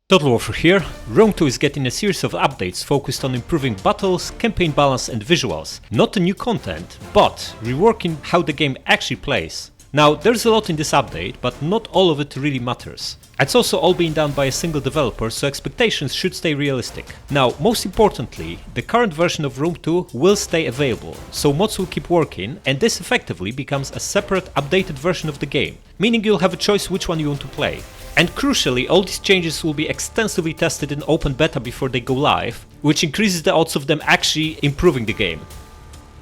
Total Warfare here. Rome 2 is getting a series of updates focused on improving battles, campaign balance and visuals. Not the new content, but reworking how the game actually plays. Now, there's a lot in this update, but not all of it really matters. It's also all being done by a single developer, so expectations should stay realistic. Now, most importantly, the current version of Rome 2 will stay available, so mods will keep working, and this effectively becomes a separate updated version of the game, meaning you'll have a choice which one you want to play. And crucially, all these changes will be extensively tested in open beta before they go live, which increases the odds of them actually improving the game.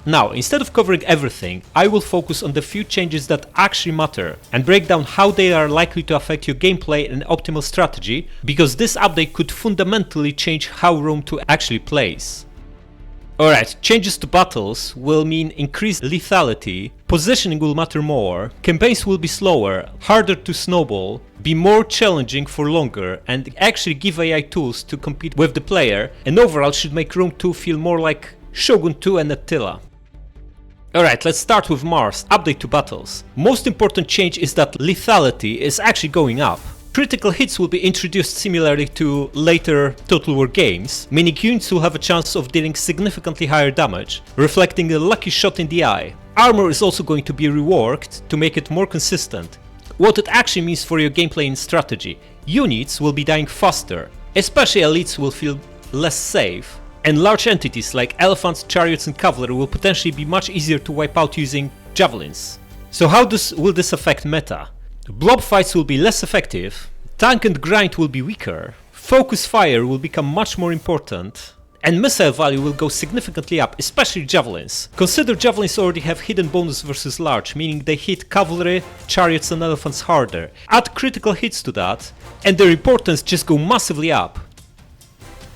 Now, instead of covering everything, I will focus on the few changes that actually matter and break down how they are likely to affect your gameplay and optimal strategy, because this update could fundamentally change how Rome 2 actually plays. Alright, changes to battles will mean increased lethality, positioning will matter more, campaigns will be slower, harder to snowball, be more challenging for longer, and actually give AI tools to compete with the player, and overall should make Rome 2 feel more like Shogun 2 and Attila. Alright, let's start with Mars, update to battles. Most important change is that lethality is actually going up. Critical hits will be introduced similarly to later Total War games, meaning units will have a chance of dealing significantly higher damage, reflecting a lucky shot in the eye. Armor is also going to be reworked to make it more consistent. What it actually means for your gameplay and strategy. Units will be dying faster, especially elites will feel less safe, and large entities like elephants, chariots and cavalry will potentially be much easier to wipe out using javelins. So how will this affect meta? Blob fights will be less effective, tank and grind will be weaker, focus fire will become much more important, and missile value will go significantly up, especially javelins. Consider javelins already have hidden bonus versus large, meaning they hit cavalry, chariots and elephants harder. Add critical hits to that, and their importance just go massively up.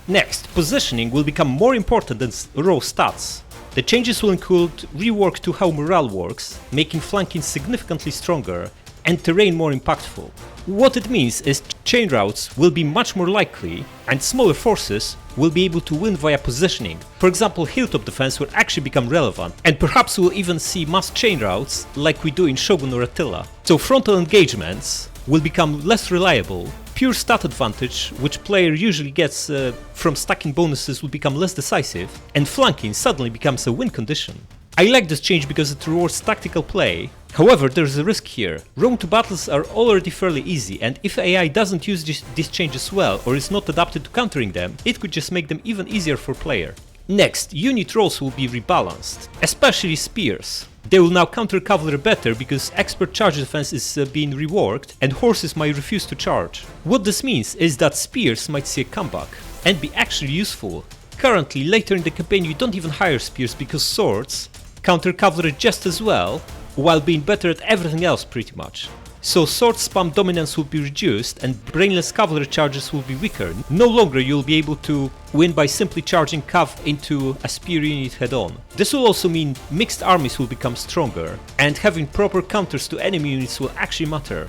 Next, positioning will become more important than raw stats. The changes will include rework to how morale works, making flanking significantly stronger, and terrain more impactful. What it means is chain routes will be much more likely, and smaller forces will be able to win via positioning. For example, hilltop defense will actually become relevant, and perhaps we'll even see mass chain routes like we do in Shogun or Attila. So frontal engagements will become less reliable, pure stat advantage, which player usually gets from stacking bonuses, will become less decisive, and flanking suddenly becomes a win condition. I like this change because it rewards tactical play. However, there's a risk here. Rome 2 battles are already fairly easy, and if AI doesn't use these changes well or is not adapted to countering them, it could just make them even easier for player. Next, unit roles will be rebalanced, especially spears. They will now counter cavalry better because expert charge defense is being reworked and horses might refuse to charge. What this means is that spears might see a comeback and be actually useful. Currently, later in the campaign you don't even hire spears because swords counter cavalry just as well, while being better at everything else pretty much. So sword spam dominance will be reduced and brainless cavalry charges will be weaker. No longer you'll be able to win by simply charging cav into a spear unit head on. This will also mean mixed armies will become stronger, and having proper counters to enemy units will actually matter.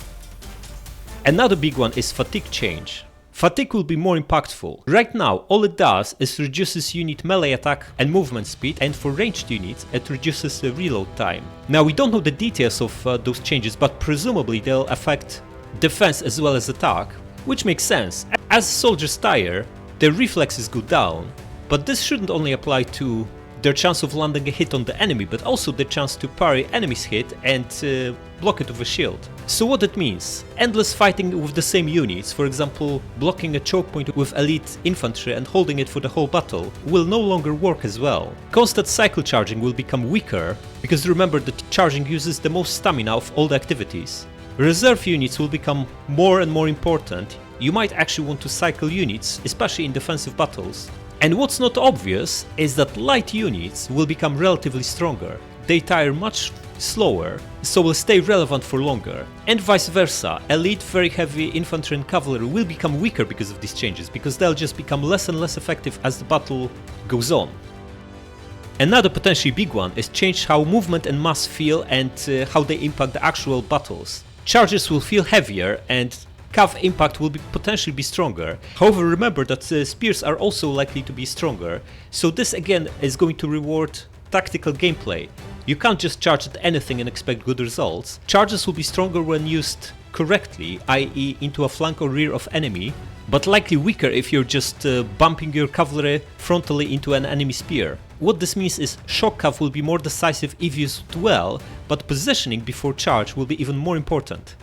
Another big one is fatigue change. Fatigue will be more impactful. Right now, all it does is reduces unit melee attack and movement speed, and for ranged units, it reduces the reload time. Now, we don't know the details of those changes, but presumably they'll affect defense as well as attack, which makes sense. As soldiers tire, their reflexes go down, but this shouldn't only apply to their chance of landing a hit on the enemy, but also the chance to parry enemy's hit and block it with a shield. So what it means? Endless fighting with the same units, for example blocking a choke point with elite infantry and holding it for the whole battle, will no longer work as well. Constant cycle charging will become weaker, because remember that charging uses the most stamina of all the activities. Reserve units will become more and more important. You might actually want to cycle units, especially in defensive battles. And what's not obvious is that light units will become relatively stronger. They tire much slower, so will stay relevant for longer. And vice versa, elite very heavy infantry and cavalry will become weaker because of these changes, because they'll just become less and less effective as the battle goes on. Another potentially big one is change how movement and mass feel and how they impact the actual battles. Charges will feel heavier and cav impact will potentially be stronger. However, remember that spears are also likely to be stronger, so this again is going to reward tactical gameplay. You can't just charge at anything and expect good results. Charges will be stronger when used correctly, i.e. into a flank or rear of enemy, but likely weaker if you're just bumping your cavalry frontally into an enemy spear. What this means is shock cav will be more decisive if used well, but positioning before charge will be even more important.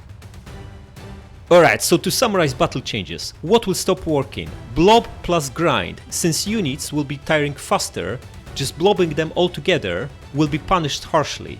Alright, so to summarize battle changes, what will stop working? Blob plus grind, since units will be tiring faster, just blobbing them all together will be punished harshly.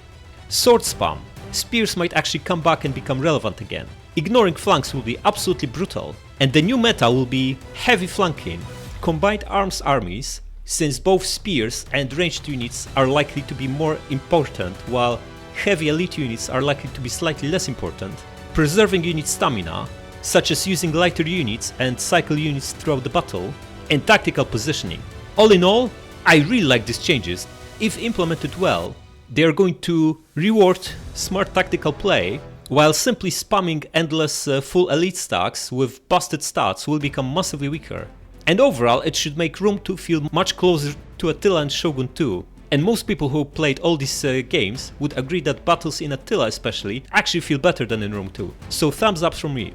Sword spam, spears might actually come back and become relevant again. Ignoring flanks will be absolutely brutal, and the new meta will be heavy flanking, combined arms armies, since both spears and ranged units are likely to be more important while heavy elite units are likely to be slightly less important. Preserving unit stamina, such as using lighter units and cycle units throughout the battle, and tactical positioning. All in all, I really like these changes. If implemented well, they are going to reward smart tactical play, while simply spamming endless full elite stacks with busted stats will become massively weaker. And overall, it should make Rome 2 feel much closer to Attila and Shogun 2. And most people who played all these games would agree that battles in Attila especially actually feel better than in Rome 2. So thumbs up from me.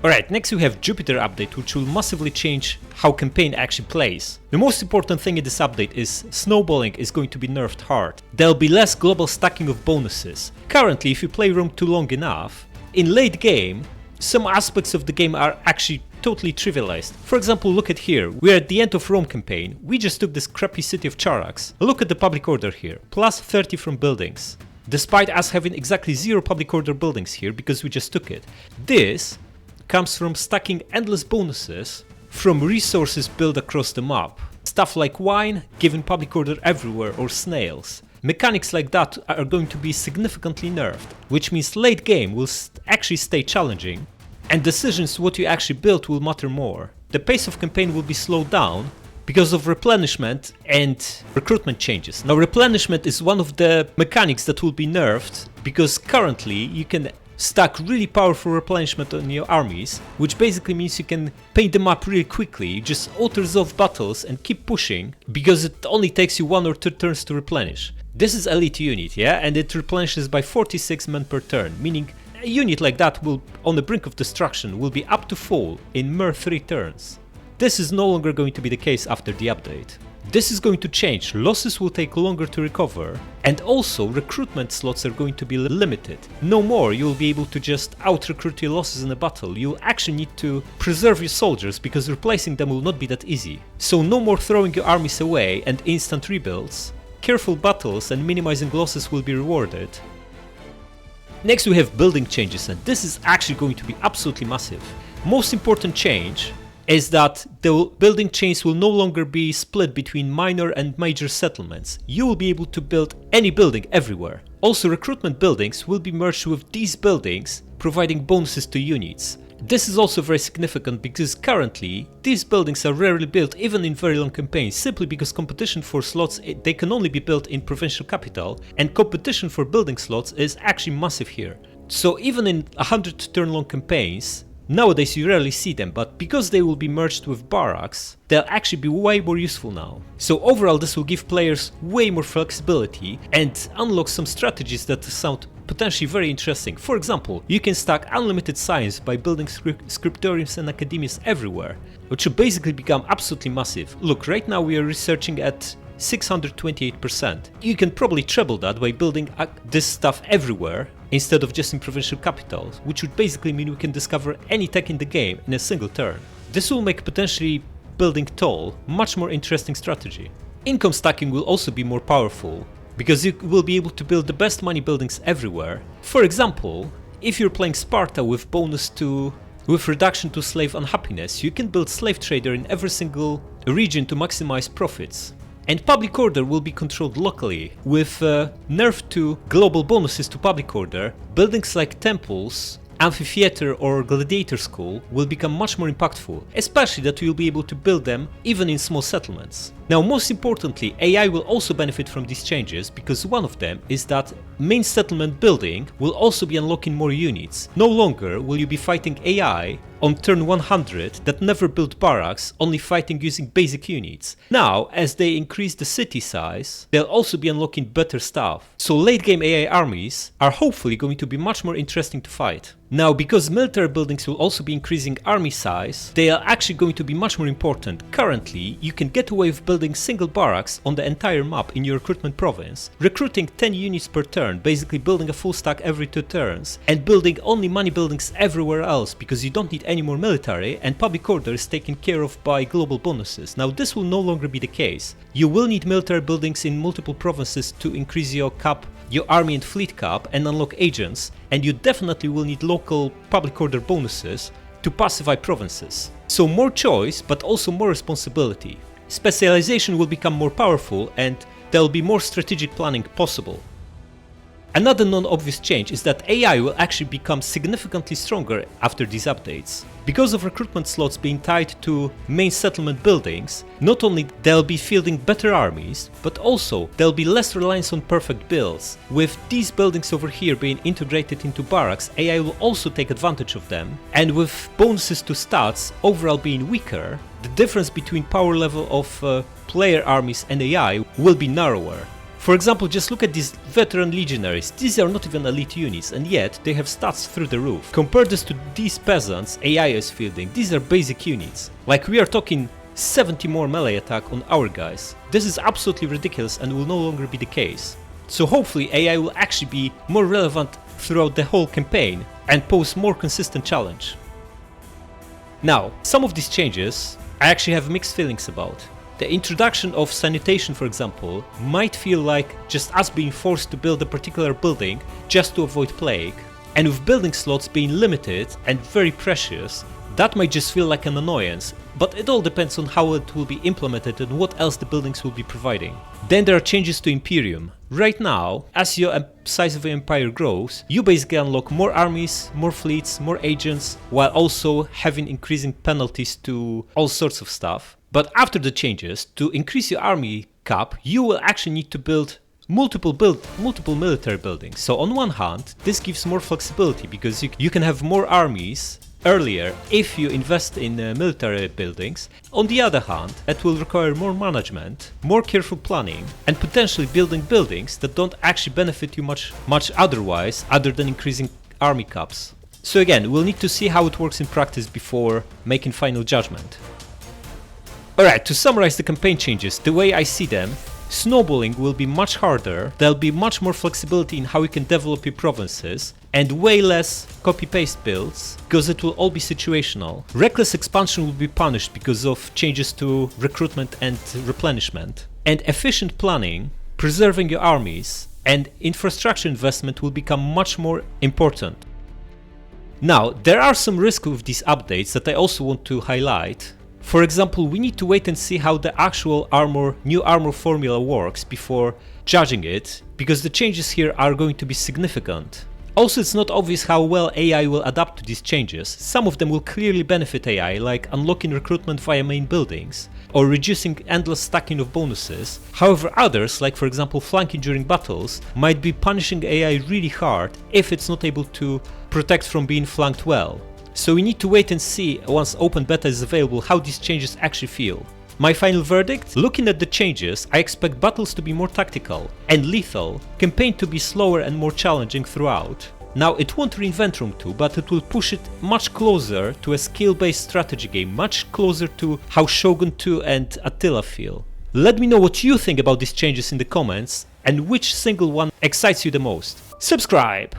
Alright, next we have Jupiter update, which will massively change how campaign actually plays. The most important thing in this update is snowballing is going to be nerfed hard. There'll be less global stacking of bonuses. Currently, if you play Rome 2 long enough, in late game, some aspects of the game are actually totally trivialized. For example, look at here, we're at the end of Rome campaign, we just took this crappy city of Charax. Look at the public order here, plus 30 from buildings. Despite us having exactly 0 public order buildings here because we just took it. This comes from stacking endless bonuses from resources built across the map. Stuff like wine, giving public order everywhere, or snails. Mechanics like that are going to be significantly nerfed, which means late game will actually stay challenging, and decisions what you actually build will matter more. The pace of campaign will be slowed down because of replenishment and recruitment changes. Now replenishment is one of the mechanics that will be nerfed, because currently you can stack really powerful replenishment on your armies, which basically means you can paint them up really quickly, just auto-resolve battles and keep pushing, because it only takes you 1 or 2 turns to replenish. This is elite unit, yeah, and it replenishes by 46 men per turn, meaning a unit like that will, on the brink of destruction, will be up to full in mere 3 turns. This is no longer going to be the case after the update. This is going to change, losses will take longer to recover, and also recruitment slots are going to be limited. No more you'll be able to just out-recruit your losses in a battle, you'll actually need to preserve your soldiers because replacing them will not be that easy. So no more throwing your armies away and instant rebuilds, careful battles and minimizing losses will be rewarded. Next we have building changes, and this is actually going to be absolutely massive. Most important change is that the building chains will no longer be split between minor and major settlements. You will be able to build any building everywhere. Also, recruitment buildings will be merged with these buildings, providing bonuses to units. This is also very significant because currently these buildings are rarely built even in very long campaigns, simply because competition for slots, they can only be built in provincial capital, and competition for building slots is actually massive here. So even in 100 turn long campaigns, nowadays you rarely see them, but because they will be merged with barracks, they'll actually be way more useful now. So overall this will give players way more flexibility and unlock some strategies that sound potentially very interesting. For example, you can stack unlimited science by building scriptoriums and academias everywhere, which will basically become absolutely massive. Look, right now we are researching at 628%. You can probably treble that by building this stuff everywhere instead of just in provincial capitals, which would basically mean we can discover any tech in the game in a single turn. This will make potentially building tall much more interesting strategy. Income stacking will also be more powerful, because you will be able to build the best money buildings everywhere. For example, if you're playing Sparta with reduction to slave unhappiness, you can build slave trader in every single region to maximize profits. And public order will be controlled locally. With nerf to global bonuses to public order, buildings like temples, amphitheater or gladiator school will become much more impactful, especially that you'll be able to build them even in small settlements. Now, most importantly, AI will also benefit from these changes, because one of them is that main settlement building will also be unlocking more units. No longer will you be fighting AI on turn 100 that never built barracks, only fighting using basic units. Now, as they increase the city size, they'll also be unlocking better stuff. So late game AI armies are hopefully going to be much more interesting to fight. Now, because military buildings will also be increasing army size, they are actually going to be much more important. Currently, you can get away with building single barracks on the entire map in your recruitment province, recruiting 10 units per turn, basically building a full stack every 2 turns, and building only money buildings everywhere else because you don't need any more military and public order is taken care of by global bonuses. Now, this will no longer be the case. You will need military buildings in multiple provinces to increase your cap, your army and fleet cap, and unlock agents, and you definitely will need local public order bonuses to pacify provinces. So more choice, but also more responsibility. Specialization will become more powerful and there will be more strategic planning possible. Another non-obvious change is that AI will actually become significantly stronger after these updates. Because of recruitment slots being tied to main settlement buildings, not only they'll be fielding better armies, but also there'll be less reliance on perfect builds. With these buildings over here being integrated into barracks, AI will also take advantage of them, and with bonuses to stats overall being weaker, the difference between power level of player armies and AI will be narrower. For example, just look at these veteran legionaries. These are not even elite units, and yet they have stats through the roof. Compare this to these peasants AI is fielding. These are basic units. Like, we are talking 70 more melee attack on our guys. This is absolutely ridiculous and will no longer be the case. So hopefully AI will actually be more relevant throughout the whole campaign and pose more consistent challenge. Now, some of these changes I actually have mixed feelings about. The introduction of sanitation, for example, might feel like just us being forced to build a particular building just to avoid plague, and with building slots being limited and very precious, that might just feel like an annoyance, but it all depends on how it will be implemented and what else the buildings will be providing. Then there are changes to Imperium. Right now, as your size of your empire grows, you basically unlock more armies, more fleets, more agents, while also having increasing penalties to all sorts of stuff. But after the changes, to increase your army cap, you will actually need to build multiple military buildings. So on one hand, this gives more flexibility because you can have more armies earlier if you invest in military buildings. On the other hand, that will require more management, more careful planning, and potentially building buildings that don't actually benefit you much otherwise, other than increasing army caps. So again, we'll need to see how it works in practice before making final judgment. Alright, to summarize the campaign changes, the way I see them, snowballing will be much harder, there'll be much more flexibility in how you can develop your provinces, and way less copy-paste builds, because it will all be situational. Reckless expansion will be punished because of changes to recruitment and replenishment. And efficient planning, preserving your armies, and infrastructure investment will become much more important. Now, there are some risks with these updates that I also want to highlight. For example, we need to wait and see how the actual new armor formula works before judging it, because the changes here are going to be significant. Also, it's not obvious how well AI will adapt to these changes. Some of them will clearly benefit AI, like unlocking recruitment via main buildings, or reducing endless stacking of bonuses. However, others, like for example flanking during battles, might be punishing AI really hard if it's not able to protect from being flanked well. So we need to wait and see, once open beta is available, how these changes actually feel. My final verdict? Looking at the changes, I expect battles to be more tactical and lethal, campaign to be slower and more challenging throughout. Now, it won't reinvent Rome 2, but it will push it much closer to a skill-based strategy game, much closer to how Shogun 2 and Attila feel. Let me know what you think about these changes in the comments, and which single one excites you the most. Subscribe!